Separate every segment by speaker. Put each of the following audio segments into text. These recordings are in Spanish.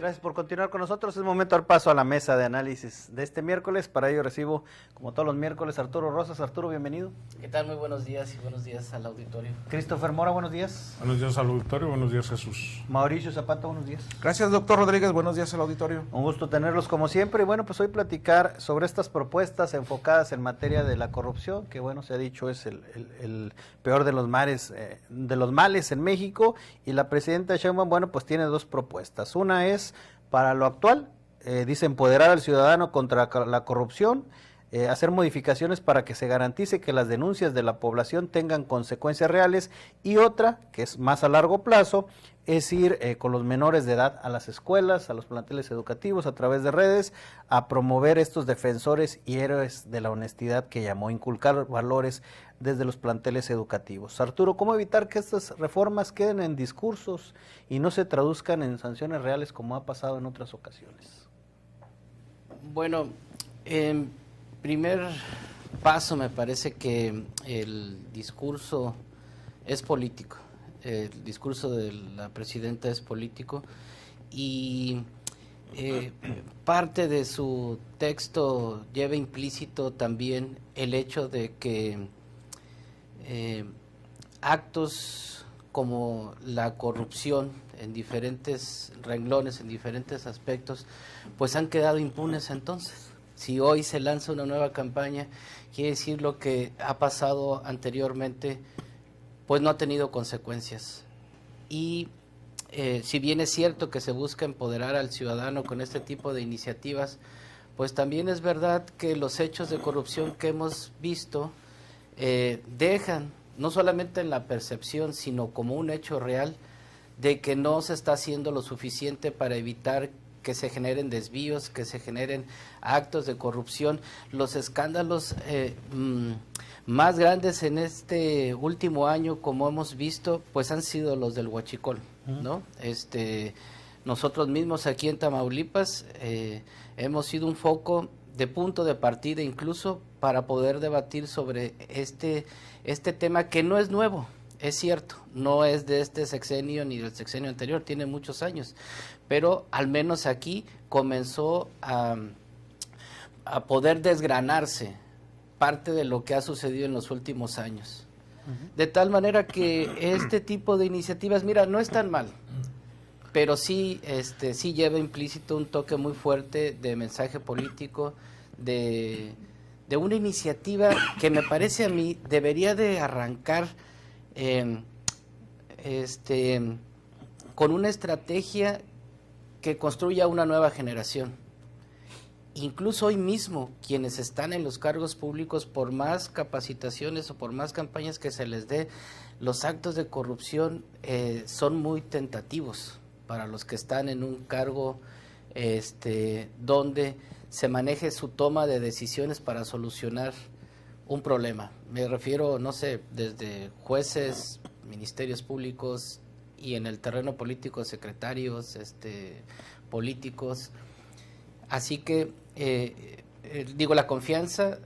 Speaker 1: Gracias por continuar con nosotros. Es momento de dar paso a la mesa de análisis de este miércoles. Para ello recibo, como todos los miércoles, Arturo Rosas. Arturo, bienvenido.
Speaker 2: ¿Qué tal? Muy buenos días y buenos días al auditorio.
Speaker 1: Christopher Mora, buenos días.
Speaker 3: Buenos días al auditorio, buenos días Jesús.
Speaker 1: Mauricio Zapata, buenos días.
Speaker 4: Gracias, doctor Rodríguez, buenos días al auditorio.
Speaker 1: Un gusto tenerlos como siempre. Y bueno, pues hoy platicar sobre estas propuestas enfocadas en materia de la corrupción, que bueno, se ha dicho es el peor de los males en México. Y la presidenta Sheinbaum, bueno, pues tiene dos propuestas. Una es para lo actual, dice empoderar al ciudadano contra la corrupción, hacer modificaciones para que se garantice que las denuncias de la población tengan consecuencias reales, y otra, que es más a largo plazo, es ir con los menores de edad a las escuelas, a los planteles educativos, a través de redes, a promover estos defensores y héroes de la honestidad que llamó, inculcar valores desde los planteles educativos. Arturo, ¿cómo evitar que estas reformas queden en discursos y no se traduzcan en sanciones reales como ha pasado en otras ocasiones?
Speaker 2: Bueno, en primer paso me parece que el discurso es político. El discurso de la presidenta es político y parte de su texto lleva implícito también el hecho de que actos como la corrupción en diferentes renglones, en diferentes aspectos, pues han quedado impunes. Entonces, si hoy se lanza una nueva campaña, quiere decir lo que ha pasado anteriormente pues no ha tenido consecuencias. Y si bien es cierto que se busca empoderar al ciudadano con este tipo de iniciativas, pues también es verdad que los hechos de corrupción que hemos visto dejan, no solamente en la percepción, sino como un hecho real, de que no se está haciendo lo suficiente para evitar que se generen desvíos, que se generen actos de corrupción. Los escándalos más grandes en este último año, como hemos visto, pues han sido los del huachicol, ¿no? Nosotros mismos aquí en Tamaulipas hemos sido un foco de punto de partida incluso para poder debatir sobre este tema que no es nuevo. Es cierto, no es de este sexenio ni del sexenio anterior, tiene muchos años, pero al menos aquí comenzó a poder desgranarse parte de lo que ha sucedido en los últimos años. De tal manera que este tipo de iniciativas, mira, no es tan mal, pero sí, sí lleva implícito un toque muy fuerte de mensaje político, de una iniciativa que me parece a mí debería de arrancar con una estrategia que construya una nueva generación. Incluso hoy mismo, quienes están en los cargos públicos, por más capacitaciones o por más campañas que se les dé, los actos de corrupción son muy tentativos para los que están en un cargo donde se maneje su toma de decisiones para solucionar un problema. Me refiero, no sé, desde jueces, ministerios públicos y en el terreno político, secretarios, políticos. Así que, la confianza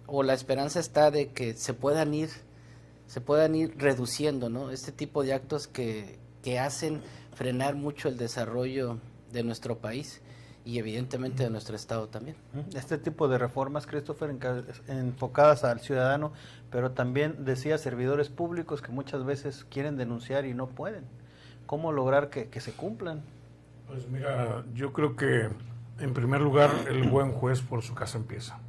Speaker 2: o la esperanza está de que se puedan ir reduciendo, ¿no? Este tipo de actos que hacen frenar mucho el desarrollo de nuestro país y evidentemente de nuestro estado también.
Speaker 1: Este tipo de reformas, Christopher, enfocadas al ciudadano, pero también decía servidores públicos que muchas veces quieren denunciar y no pueden. ¿Cómo lograr que se cumplan?
Speaker 3: Pues mira, yo creo que en primer lugar el buen juez por su casa empieza.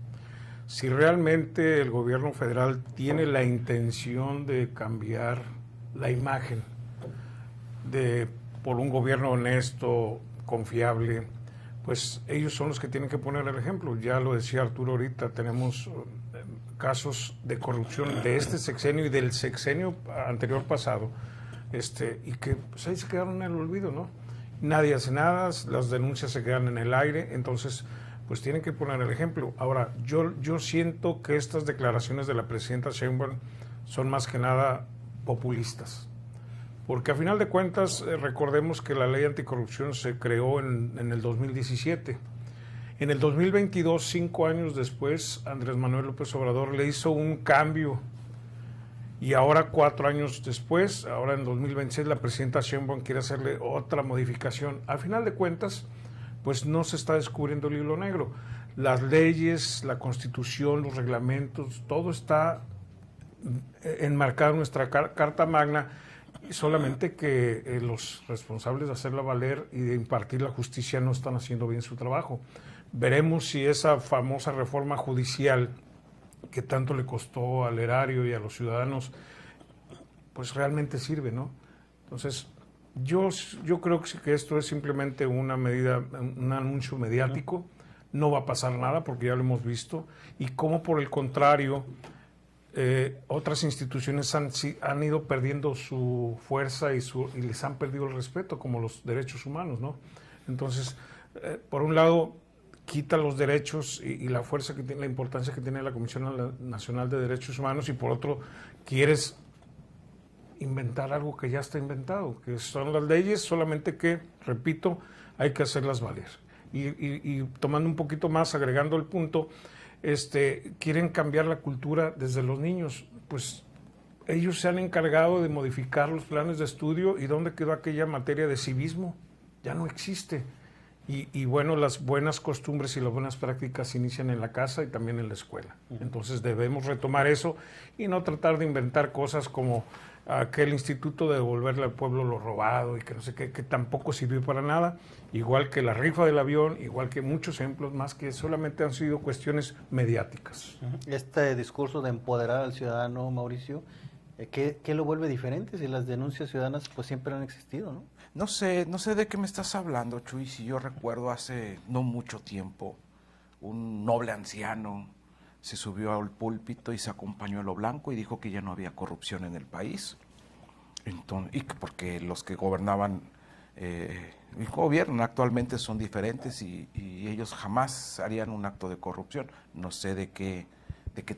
Speaker 3: Si realmente el gobierno federal tiene la intención de cambiar la imagen por un gobierno honesto, confiable, pues ellos son los que tienen que poner el ejemplo. Ya lo decía Arturo ahorita, tenemos casos de corrupción de este sexenio y del sexenio anterior pasado, y que pues ahí se quedaron en el olvido, ¿no? Nadie hace nada, las denuncias se quedan en el aire, entonces pues tienen que poner el ejemplo. Ahora, yo siento que estas declaraciones de la presidenta Sheinbaum son más que nada populistas. Porque a final de cuentas, recordemos que la ley anticorrupción se creó en el 2017. En el 2022, 5 años después, Andrés Manuel López Obrador le hizo un cambio. Y ahora, 4 años después, ahora en 2026, la presidenta Sheinbaum quiere hacerle otra modificación. A final de cuentas, pues no se está descubriendo el hilo negro. Las leyes, la Constitución, los reglamentos, todo está enmarcado en nuestra Carta Magna, solamente que los responsables de hacerla valer y de impartir la justicia no están haciendo bien su trabajo. Veremos si esa famosa reforma judicial que tanto le costó al erario y a los ciudadanos, pues realmente sirve, ¿no? Entonces, yo creo que esto es simplemente una medida, un anuncio mediático, no va a pasar nada porque ya lo hemos visto, y como por el contrario, otras instituciones han ido perdiendo su fuerza y les han perdido el respeto, como los derechos humanos, ¿no? Entonces, por un lado, quita los derechos y la fuerza que tiene, la importancia que tiene la Comisión Nacional de Derechos Humanos, y por otro, quieres inventar algo que ya está inventado, que son las leyes, solamente que, repito, hay que hacerlas valer. Y tomando un poquito más, agregando el punto, quieren cambiar la cultura desde los niños. Pues ellos se han encargado de modificar los planes de estudio, y ¿dónde quedó aquella materia de civismo? Ya no existe. Y bueno, las buenas costumbres y las buenas prácticas se inician en la casa y también en la escuela. Entonces debemos retomar eso y no tratar de inventar cosas como aquel instituto de devolverle al pueblo lo robado y que no sé qué, que tampoco sirvió para nada, igual que la rifa del avión, igual que muchos ejemplos más que solamente han sido cuestiones mediáticas.
Speaker 1: Este discurso de empoderar al ciudadano, Mauricio, ¿qué lo vuelve diferente si las denuncias ciudadanas pues siempre han existido, ¿no?
Speaker 4: No sé de qué me estás hablando, Chuy. Si yo recuerdo hace no mucho tiempo, un noble anciano se subió al púlpito y sacó un pañuelo blanco y dijo que ya no había corrupción en el país. Entonces, y que porque los que gobernaban y gobiernan actualmente son diferentes y ellos jamás harían un acto de corrupción. No sé de qué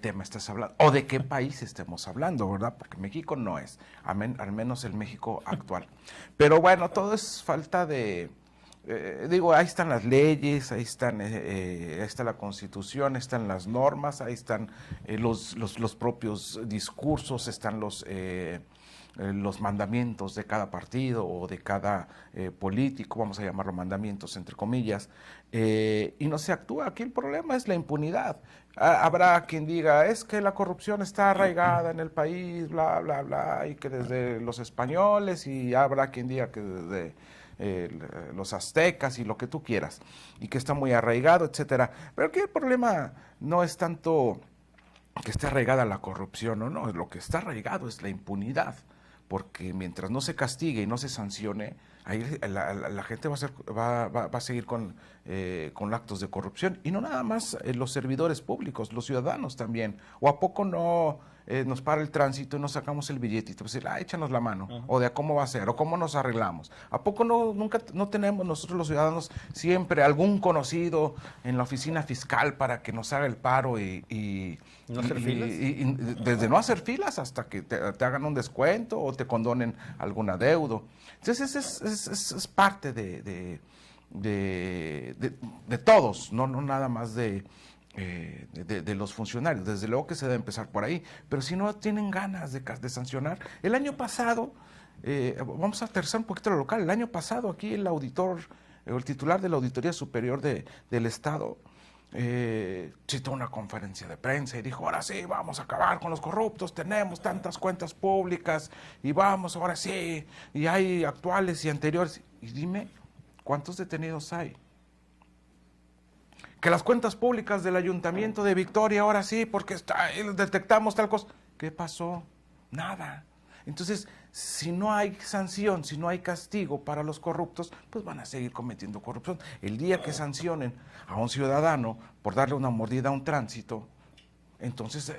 Speaker 4: tema estás hablando o de qué país estemos hablando, ¿verdad? Porque México no es, al menos el México actual. Pero bueno, todo es falta de, ahí están las leyes, ahí está la Constitución, están las normas, ahí están los propios discursos, están los mandamientos de cada partido o de cada político, vamos a llamarlo mandamientos entre comillas, y no se actúa. Aquí el problema es la impunidad. Habrá quien diga, es que la corrupción está arraigada en el país, bla, bla, bla, y que desde los españoles, y habrá quien diga que desde los aztecas y lo que tú quieras, y que está muy arraigado, etcétera. Pero aquí el problema no es tanto que esté arraigada la corrupción o no, lo que está arraigado es la impunidad, porque mientras no se castigue y no se sancione, ahí la gente va a seguir con actos de corrupción, y no nada más los servidores públicos, los ciudadanos también. ¿O a poco no nos para el tránsito y nos sacamos el billetito? Pues échanos la mano, o de cómo va a ser, o cómo nos arreglamos. ¿A poco nunca tenemos nosotros los ciudadanos siempre algún conocido en la oficina fiscal para que nos haga el paro y
Speaker 1: ¿No hacer filas?
Speaker 4: Y desde no hacer filas hasta que te hagan un descuento o te condonen algún adeudo? Entonces es parte de todos, no nada más de los funcionarios. Desde luego que se debe empezar por ahí, pero si no tienen ganas de sancionar. El año pasado, vamos a aterrizar un poquito lo local, el año pasado aquí el titular de la Auditoría Superior del Estado citó una conferencia de prensa y dijo, ahora sí, vamos a acabar con los corruptos, tenemos tantas cuentas públicas y vamos, ahora sí, y hay actuales y anteriores. Y dime, ¿cuántos detenidos hay? Que las cuentas públicas del Ayuntamiento de Victoria, ahora sí, porque detectamos tal cosa. ¿Qué pasó? Nada. Entonces, si no hay sanción, si no hay castigo para los corruptos, pues van a seguir cometiendo corrupción. El día que sancionen a un ciudadano por darle una mordida a un tránsito, entonces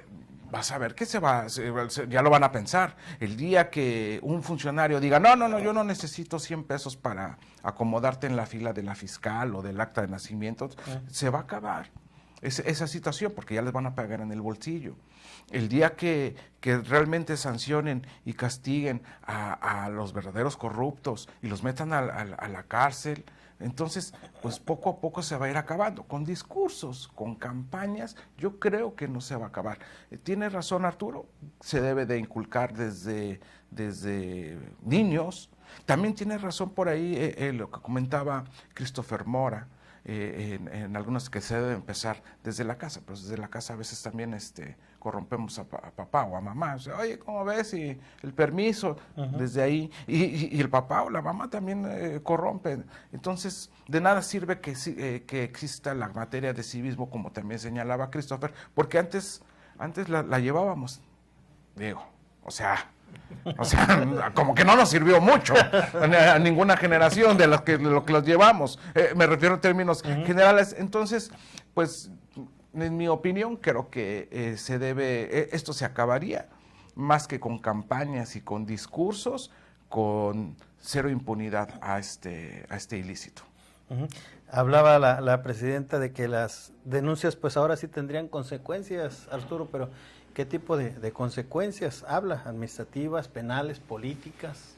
Speaker 4: vas a ver que ya lo van a pensar. El día que un funcionario diga, no, yo no necesito 100 pesos para acomodarte en la fila de la fiscal o del acta de nacimiento, se va a acabar esa situación porque ya les van a pagar en el bolsillo. El día que realmente sancionen y castiguen a los verdaderos corruptos y los metan a la cárcel, entonces, pues poco a poco se va a ir acabando. Con discursos, con campañas, yo creo que no se va a acabar. Tiene razón Arturo, se debe de inculcar desde niños. También tiene razón por ahí lo que comentaba Christopher Mora, en algunas que se debe empezar desde la casa, pero desde la casa a veces también corrompemos a papá o a mamá. O sea, oye, ¿cómo ves? Y el permiso, desde ahí, y el papá o la mamá también corrompen. Entonces, de nada sirve que exista la materia de civismo, como también señalaba Christopher, porque antes la llevábamos, Diego, o sea, como que no nos sirvió mucho a ninguna generación de lo que los llevamos. Me refiero en términos generales. Entonces, pues, en mi opinión, creo que esto se acabaría más que con campañas y con discursos, con cero impunidad a este ilícito.
Speaker 1: Hablaba la presidenta de que las denuncias pues ahora sí tendrían consecuencias, Arturo, pero ¿qué tipo de consecuencias habla? ¿Administrativas, penales, políticas?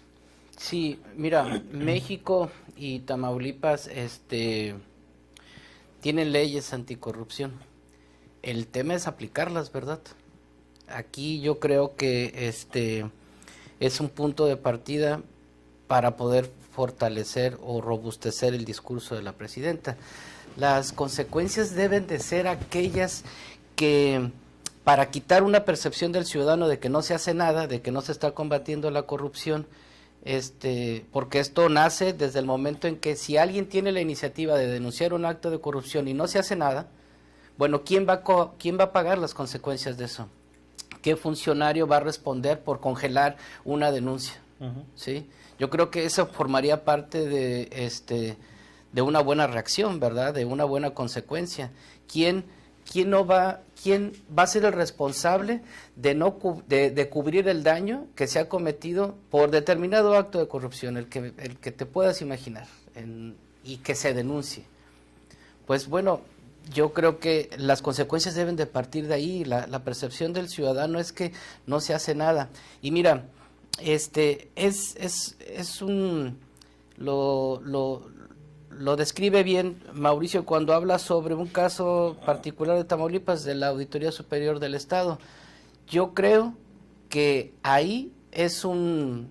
Speaker 2: Sí, mira, México y Tamaulipas tienen leyes anticorrupción. El tema es aplicarlas, ¿verdad? Aquí yo creo que es un punto de partida para poder fortalecer o robustecer el discurso de la presidenta. Las consecuencias deben de ser aquellas que, para quitar una percepción del ciudadano de que no se hace nada, de que no se está combatiendo la corrupción, porque esto nace desde el momento en que si alguien tiene la iniciativa de denunciar un acto de corrupción y no se hace nada, bueno, ¿quién va a pagar las consecuencias de eso? ¿Qué funcionario va a responder por congelar una denuncia? ¿Sí? Yo creo que eso formaría parte de una buena reacción, ¿verdad? De una buena consecuencia. ¿Quién va a ser el responsable de cubrir el daño que se ha cometido por determinado acto de corrupción, el que te puedas imaginar, y que se denuncie? Pues bueno, yo creo que las consecuencias deben de partir de ahí. La percepción del ciudadano es que no se hace nada. Y mira, lo describe bien Mauricio cuando habla sobre un caso particular de Tamaulipas, de la Auditoría Superior del Estado. Yo creo que ahí es una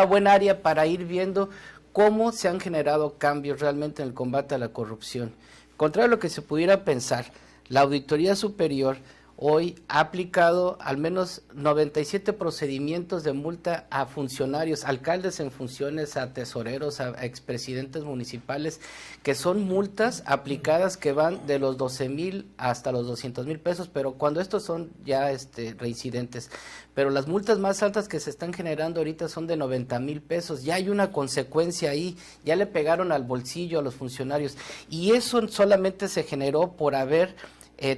Speaker 2: buena área para ir viendo cómo se han generado cambios realmente en el combate a la corrupción. Contrario a lo que se pudiera pensar, la Auditoría Superior hoy ha aplicado al menos 97 procedimientos de multa a funcionarios, alcaldes en funciones, a tesoreros, a expresidentes municipales, que son multas aplicadas que van de los 12,000 hasta los 200,000 pesos, pero cuando estos son ya reincidentes. Pero las multas más altas que se están generando ahorita son de 90,000 pesos. Ya hay una consecuencia ahí, ya le pegaron al bolsillo a los funcionarios. Y eso solamente se generó por haber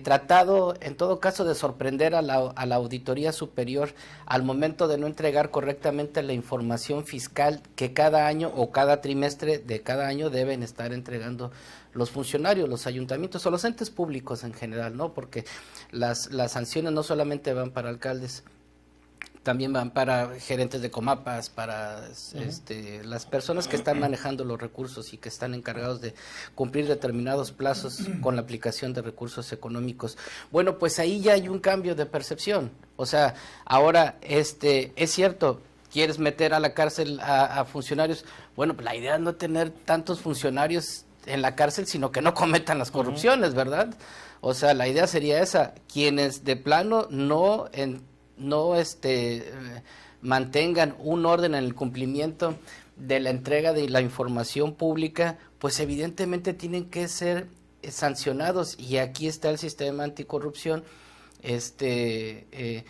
Speaker 2: tratado, en todo caso, de sorprender a la Auditoría Superior al momento de no entregar correctamente la información fiscal que cada año o cada trimestre de cada año deben estar entregando los funcionarios, los ayuntamientos o los entes públicos en general, ¿no? Porque las sanciones no solamente van para alcaldes, también van para gerentes de comapas, para las personas que están manejando los recursos y que están encargados de cumplir determinados plazos con la aplicación de recursos económicos. Bueno, pues ahí ya hay un cambio de percepción. O sea, ahora es cierto, quieres meter a la cárcel a funcionarios. Bueno, pues la idea es no tener tantos funcionarios en la cárcel, sino que no cometan las corrupciones, ¿verdad? O sea, la idea sería esa, quienes de plano no mantengan un orden en el cumplimiento de la entrega de la información pública, pues evidentemente tienen que ser sancionados, y aquí está el sistema anticorrupción que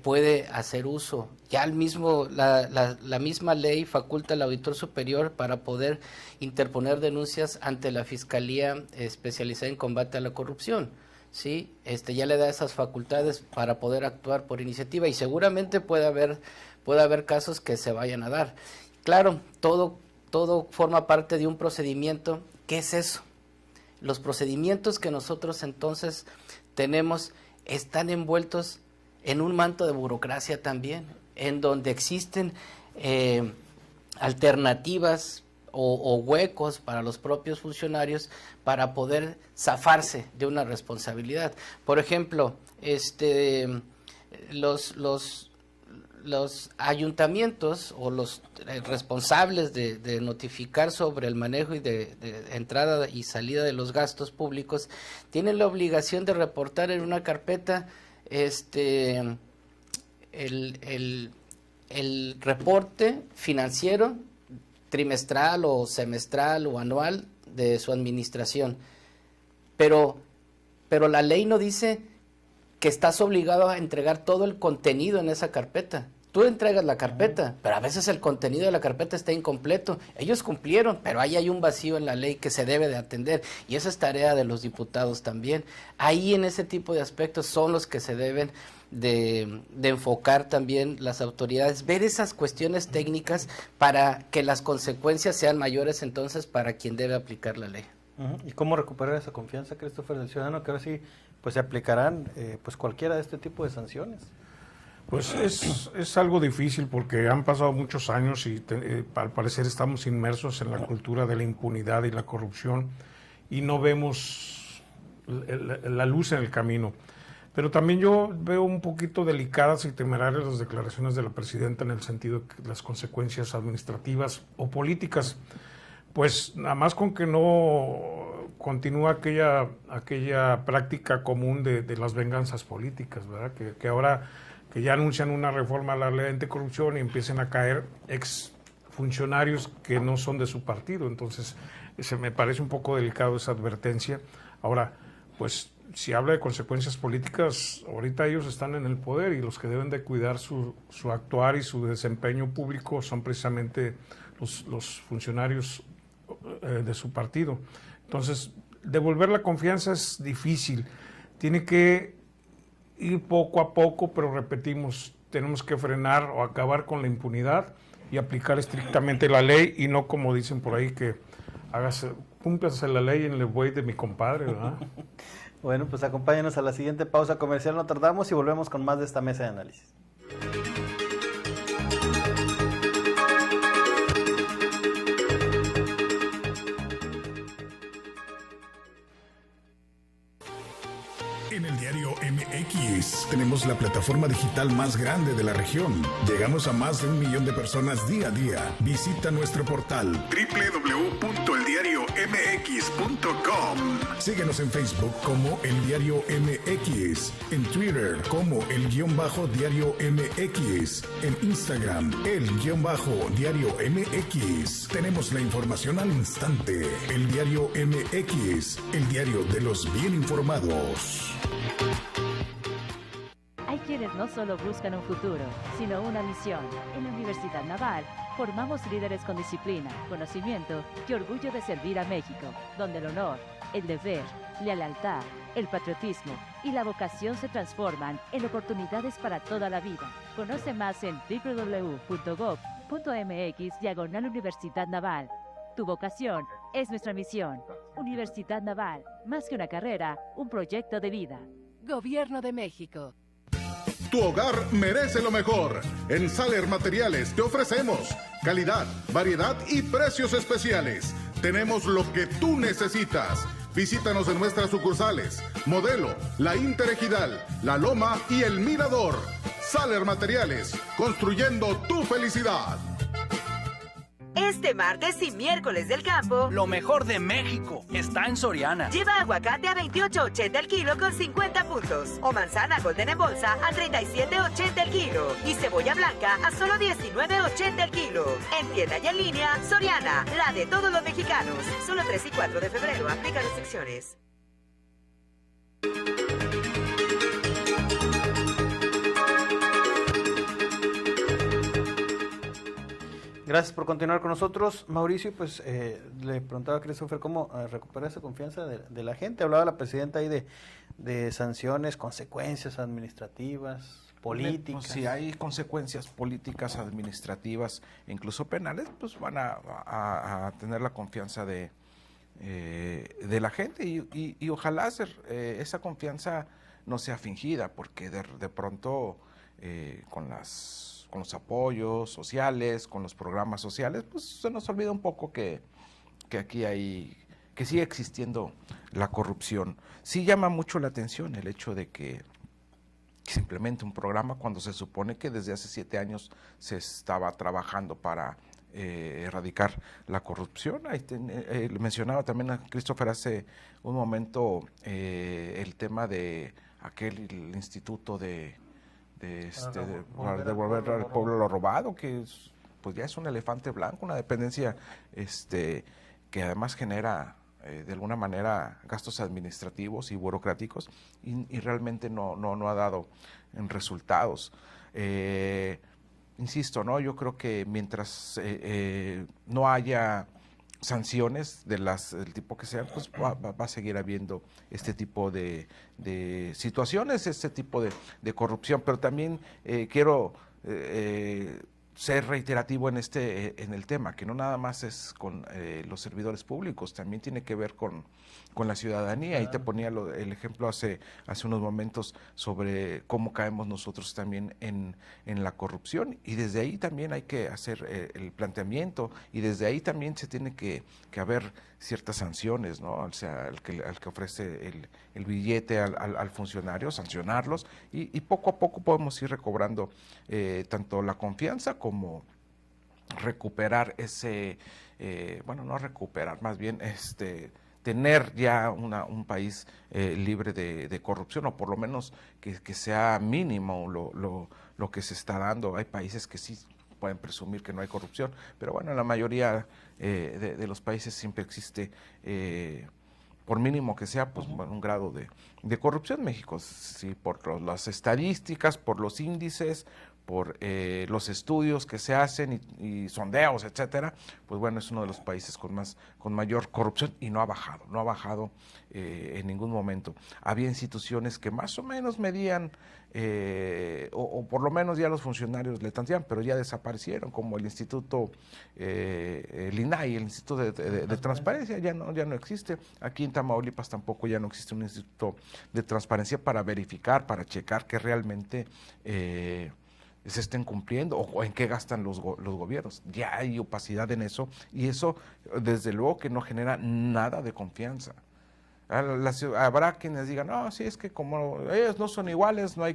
Speaker 2: puede hacer uso. Ya la misma ley faculta al auditor superior para poder interponer denuncias ante la Fiscalía Especializada en Combate a la Corrupción. Sí, ya le da esas facultades para poder actuar por iniciativa, y seguramente puede haber casos que se vayan a dar. Claro, todo forma parte de un procedimiento. ¿Qué es eso? Los procedimientos que nosotros entonces tenemos están envueltos en un manto de burocracia también, en donde existen alternativas o huecos para los propios funcionarios para poder zafarse de una los ayuntamientos o los responsables de notificar sobre el manejo y de entrada y salida de los gastos públicos tienen la obligación de reportar en una carpeta el reporte financiero trimestral o semestral o anual de su administración. Pero la ley no dice que estás obligado a entregar todo el contenido en esa carpeta. Tú entregas la carpeta, pero a veces el contenido de la carpeta está incompleto. Ellos cumplieron, pero ahí hay un vacío en la ley que se debe de atender, y esa es tarea de los diputados también. Ahí en ese tipo de aspectos son los que se deben de enfocar también las autoridades, ver esas cuestiones técnicas para que las consecuencias sean mayores entonces para quien debe aplicar la ley.
Speaker 1: ¿Y cómo recuperar esa confianza, Christopher, del ciudadano, que ahora sí pues se aplicarán pues cualquiera de este tipo de sanciones?
Speaker 3: Pues es algo difícil porque han pasado muchos años y al parecer estamos inmersos en la cultura de la impunidad y la corrupción y no vemos la luz en el camino. Pero también yo veo un poquito delicadas y temerarias las declaraciones de la presidenta en el sentido de que las consecuencias administrativas o políticas, pues nada más con que no continúa aquella práctica común de las venganzas políticas, ¿verdad? Que ahora que ya anuncian una reforma a la ley anticorrupción y empiecen a caer ex funcionarios que no son de su partido. Entonces, me parece un poco delicado esa advertencia. Ahora, pues, si habla de consecuencias políticas, ahorita ellos están en el poder y los que deben de cuidar su actuar y su desempeño público son precisamente los funcionarios de su partido. Entonces, devolver la confianza es difícil. Tiene que ir poco a poco, pero repetimos, tenemos que frenar o acabar con la impunidad y aplicar estrictamente la ley y no como dicen por ahí que cúmplase la ley en el buey de mi compadre, ¿verdad?
Speaker 1: Bueno, pues acompáñanos a la siguiente pausa comercial, no tardamos y volvemos con más de esta mesa de análisis.
Speaker 5: En el diario MX tenemos la plataforma digital más grande de la región. Llegamos a más de 1 millón de personas día a día. Visita nuestro portal www.eldiariomx.com. Síguenos en Facebook como El Diario MX, en Twitter como El_Diario MX, en Instagram El_Diario MX. Tenemos la información al instante. El Diario MX, el diario de los bien informados.
Speaker 6: Hay quienes no solo buscan un futuro, sino una misión. En la Universidad Naval formamos líderes con disciplina, conocimiento y orgullo de servir a México, donde el honor, el deber, la lealtad, el patriotismo y la vocación se transforman en oportunidades para toda la vida. Conoce más en www.gov.mx/Universidad Naval. Tu vocación es nuestra misión. Universidad Naval, más que una carrera, un proyecto de vida.
Speaker 7: Gobierno de México.
Speaker 8: Tu hogar merece lo mejor. En Saler Materiales te ofrecemos calidad, variedad y precios especiales. Tenemos lo que tú necesitas. Visítanos en nuestras sucursales: Modelo, La Interejidal, La Loma y El Mirador. Saler Materiales, construyendo tu felicidad.
Speaker 9: Este martes y miércoles del campo,
Speaker 10: lo mejor de México está en Soriana.
Speaker 9: Lleva aguacate a 28.80 el kilo con 50 puntos. O manzana golden en bolsa a 37.80 el kilo. Y cebolla blanca a solo 19.80 el kilo. En tienda y en línea, Soriana, la de todos los mexicanos. Solo 3 y 4 de febrero. Aplica restricciones.
Speaker 1: Gracias por continuar con nosotros, Mauricio. Pues le preguntaba a Christopher cómo recuperar esa confianza de la gente. Hablaba la presidenta ahí de sanciones, consecuencias administrativas, políticas.
Speaker 4: Pues, si hay consecuencias políticas, administrativas e incluso penales, pues van a tener la confianza de la gente y ojalá esa confianza no sea fingida, porque de pronto con los apoyos sociales, con los programas sociales, pues se nos olvida un poco que aquí que sigue existiendo la corrupción. Sí llama mucho la atención el hecho de que que se implemente un programa cuando se supone que desde hace 7 años se estaba trabajando para erradicar la corrupción. Ahí mencionaba también a Christopher hace un momento el tema de el instituto de devolver al pueblo lo robado, que pues ya es un elefante blanco, una dependencia que además genera de alguna manera gastos administrativos y burocráticos y realmente no ha dado resultados. Insisto, ¿no? Yo creo que mientras no haya sanciones del tipo que sean, pues va a seguir habiendo este tipo de situaciones, este tipo de corrupción, pero también quiero ser reiterativo en el tema, que no nada más es con los servidores públicos, también tiene que ver con la ciudadanía. Y te ponía el ejemplo hace unos momentos sobre cómo caemos nosotros también en la corrupción, y desde ahí también hay que hacer el planteamiento, y desde ahí también se tiene que haber ciertas sanciones, ¿no? O sea, al que ofrece el billete al funcionario, sancionarlos, y poco a poco podemos ir recobrando tanto la confianza como recuperar no recuperar, más bien tener ya un país libre de corrupción, o por lo menos que sea mínimo lo que se está dando. Hay países que sí pueden presumir que no hay corrupción, pero bueno, en la mayoría de los países siempre existe, por mínimo que sea, pues un grado de corrupción. México, sí, por las estadísticas, por los índices, por los estudios que se hacen y sondeos, etcétera, pues bueno, es uno de los países con mayor corrupción, y no ha bajado en ningún momento. Había instituciones que más o menos medían, o por lo menos ya los funcionarios le tanteaban, pero ya desaparecieron, como el Instituto, el INAI, el Instituto de Transparencia, ya no existe. Aquí en Tamaulipas tampoco ya no existe un instituto de transparencia para verificar, para checar que realmente se estén cumpliendo o en qué gastan los gobiernos. Ya hay opacidad en eso, y eso desde luego que no genera nada de confianza. Habrá quienes digan, no, sí, es que como ellos no son iguales, no hay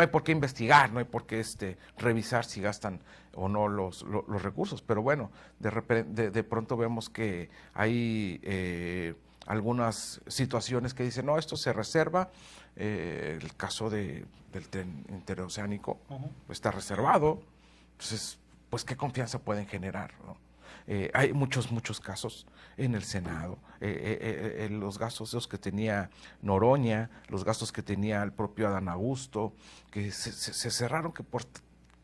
Speaker 4: por qué investigar, no hay por qué revisar si gastan o no los recursos. Pero bueno, de pronto vemos que hay algunas situaciones que dicen, no, esto se reserva. El caso del tren interoceánico está reservado. Entonces, pues, ¿qué confianza pueden generar, ¿no? Hay muchos casos en el Senado, los gastos esos que tenía Noroña, los gastos que tenía el propio Adán Augusto, que se cerraron que por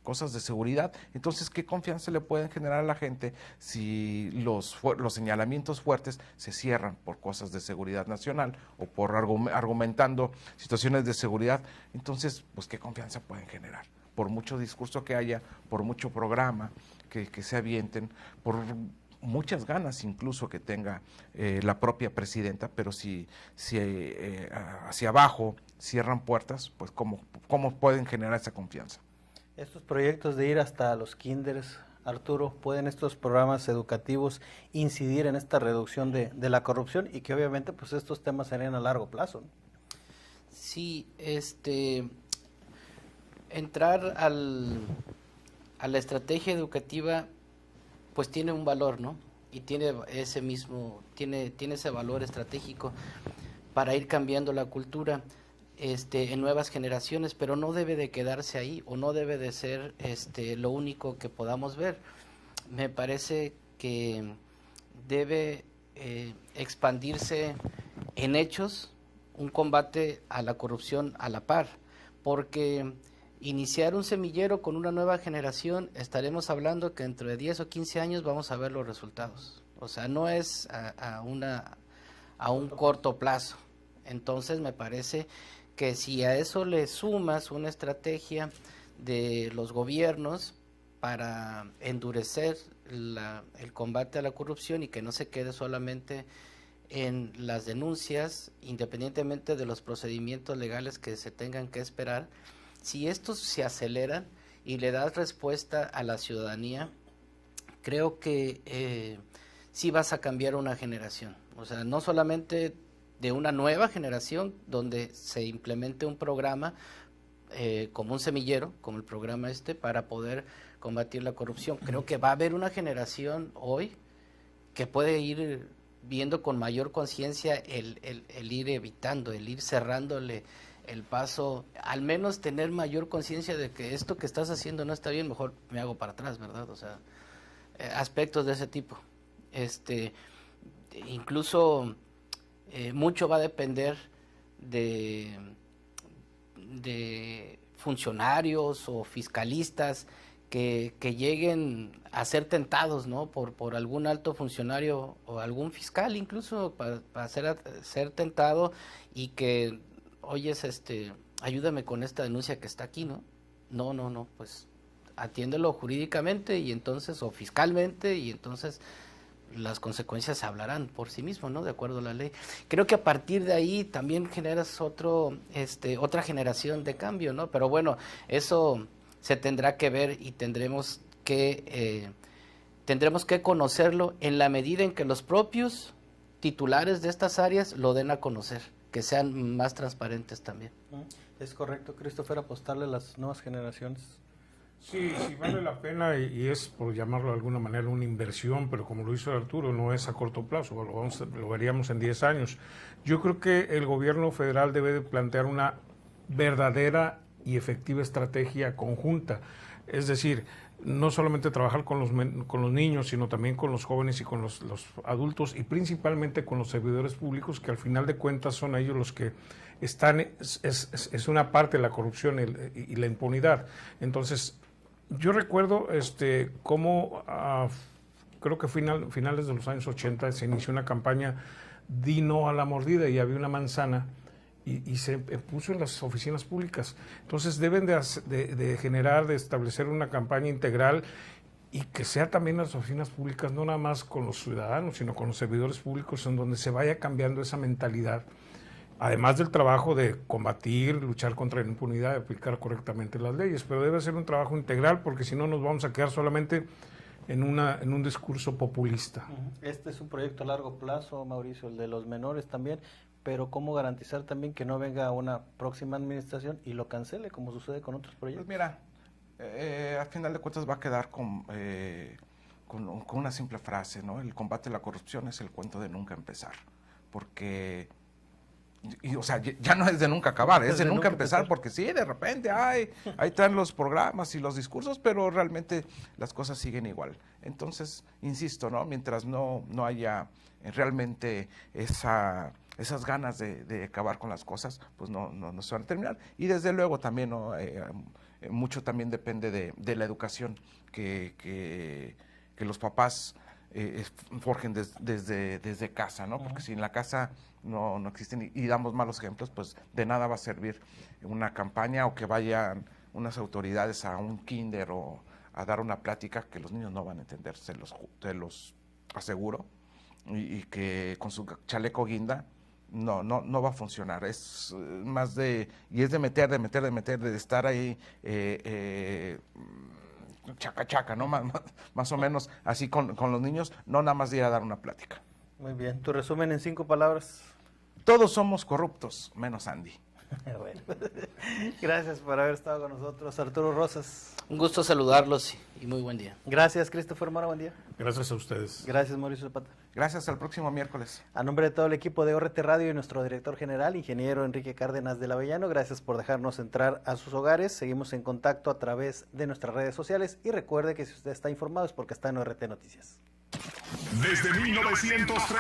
Speaker 4: cosas de seguridad. Entonces, ¿qué confianza le pueden generar a la gente si los señalamientos fuertes se cierran por cosas de seguridad nacional o por argumentando situaciones de seguridad? Entonces, pues, ¿qué confianza pueden generar? Por mucho discurso que haya, por mucho programa que se avienten, por muchas ganas incluso que tenga la propia presidenta, pero si hacia abajo cierran puertas, pues ¿cómo pueden generar esa confianza?
Speaker 1: Estos proyectos de ir hasta los kinders, Arturo, ¿pueden estos programas educativos incidir en esta reducción de la corrupción, y que obviamente pues estos temas serían a largo plazo, ¿no?
Speaker 2: Sí, entrar a la estrategia educativa pues tiene un valor, ¿no? Y tiene ese valor estratégico para ir cambiando la cultura en nuevas generaciones, pero no debe de quedarse ahí, o no debe de ser lo único que podamos ver. Me parece que debe expandirse en hechos un combate a la corrupción a la par, porque iniciar un semillero con una nueva generación, estaremos hablando que dentro de 10 o 15 años vamos a ver los resultados. O sea, no es a un corto plazo. Entonces me parece que si a eso le sumas una estrategia de los gobiernos para endurecer el combate a la corrupción, y que no se quede solamente en las denuncias, independientemente de los procedimientos legales que se tengan que esperar, si estos se aceleran y le das respuesta a la ciudadanía, creo que sí vas a cambiar una generación. O sea, no solamente de una nueva generación donde se implemente un programa como un semillero, como el programa para poder combatir la corrupción. Creo que va a haber una generación hoy que puede ir viendo con mayor conciencia el ir evitando, el ir cerrándole el paso, al menos tener mayor conciencia de que esto que estás haciendo no está bien, mejor me hago para atrás, ¿verdad? O sea, aspectos de ese tipo. Incluso mucho va a depender de funcionarios o fiscalistas que lleguen a ser tentados, ¿no? por algún alto funcionario o algún fiscal incluso para ser tentado y que, oyes, ayúdame con esta denuncia que está aquí, ¿no? No, pues atiéndelo jurídicamente y entonces, o fiscalmente, y entonces las consecuencias hablarán por sí mismo, ¿no? De acuerdo a la ley. Creo que a partir de ahí también generas otra generación de cambio, ¿no? Pero bueno, eso se tendrá que ver y tendremos que conocerlo en la medida en que los propios titulares de estas áreas lo den a conocer, que sean más transparentes también.
Speaker 1: Es correcto, Christopher, apostarle a las nuevas generaciones.
Speaker 3: Sí, vale la pena y es, por llamarlo de alguna manera, una inversión, pero como lo hizo Arturo, no es a corto plazo, lo veríamos en 10 años. Yo creo que el gobierno federal debe de plantear una verdadera y efectiva estrategia conjunta, es decir, no solamente trabajar con los niños, sino también con los jóvenes y con los adultos y principalmente con los servidores públicos, que al final de cuentas son ellos los que están, es una parte de la corrupción y la impunidad. Entonces, yo recuerdo cómo creo que finales de los años 80 se inició una campaña Di no a la mordida y había una manzana y se puso en las oficinas públicas. Entonces deben de establecer una campaña integral y que sea también en las oficinas públicas, no nada más con los ciudadanos, sino con los servidores públicos, en donde se vaya cambiando esa mentalidad. Además del trabajo de combatir, luchar contra la impunidad y aplicar correctamente las leyes, pero debe ser un trabajo integral porque si no nos vamos a quedar solamente en un discurso populista.
Speaker 1: Este es un proyecto a largo plazo, Mauricio, el de los menores también, pero ¿cómo garantizar también que no venga una próxima administración y lo cancele como sucede con otros proyectos?
Speaker 4: Pues mira, a final de cuentas va a quedar con una simple frase, ¿no? El combate a la corrupción es el cuento de nunca empezar, porque... o sea, ya no es de nunca acabar, es de nunca empezar, porque sí, de repente ahí están los programas y los discursos, pero realmente las cosas siguen igual. Entonces, insisto, ¿no? Mientras no haya realmente esas ganas de acabar con las cosas, pues no se van a terminar. Y desde luego también, ¿no? Mucho también depende de la educación que los papás forjen desde casa, ¿no? Porque si en la casa no existen y damos malos ejemplos, pues de nada va a servir una campaña o que vayan unas autoridades a un kinder o a dar una plática que los niños no van a entender, se los aseguro, y que con su chaleco guinda no va a funcionar. Es más de meter, de estar ahí chaca, ¿no? Más o menos así con los niños, no nada más de ir a dar una plática.
Speaker 1: Muy bien, tu resumen en 5 palabras.
Speaker 4: Todos somos corruptos, menos Andy.
Speaker 1: Bueno, gracias por haber estado con nosotros, Arturo Rosas.
Speaker 2: Un gusto saludarlos y muy buen día.
Speaker 1: Gracias, Christopher Mora, buen día.
Speaker 3: Gracias a ustedes.
Speaker 1: Gracias, Mauricio Zapata.
Speaker 4: Gracias, al próximo miércoles.
Speaker 1: A nombre de todo el equipo de ORT Radio y nuestro director general, ingeniero Enrique Cárdenas del Avellano, gracias por dejarnos entrar a sus hogares. Seguimos en contacto a través de nuestras redes sociales y recuerde que si usted está informado es porque está en ORT Noticias.
Speaker 5: Desde 1930.